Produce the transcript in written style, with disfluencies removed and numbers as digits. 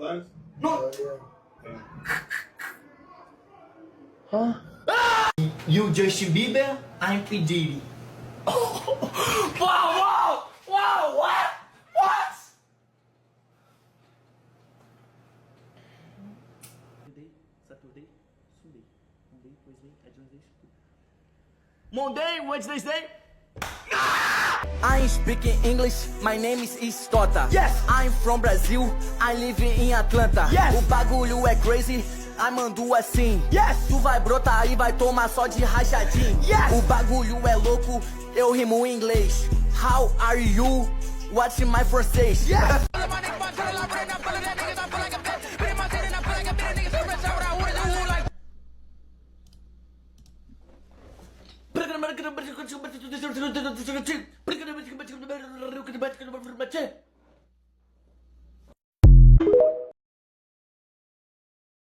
anos? No. Huh? You Justin Bieber, I'm P. Diddy. Wow! What? Monday, Wednesday. I'm speaking English, my name is Istota. Yes. I'm from Brazil, I live in Atlanta. Yes. O bagulho é crazy, I mando assim. Yes. Tu vai brotar e vai tomar só de rachadinho. Yes. O bagulho é louco, eu rimo em inglês. How are you? What's my francês? Yes. Break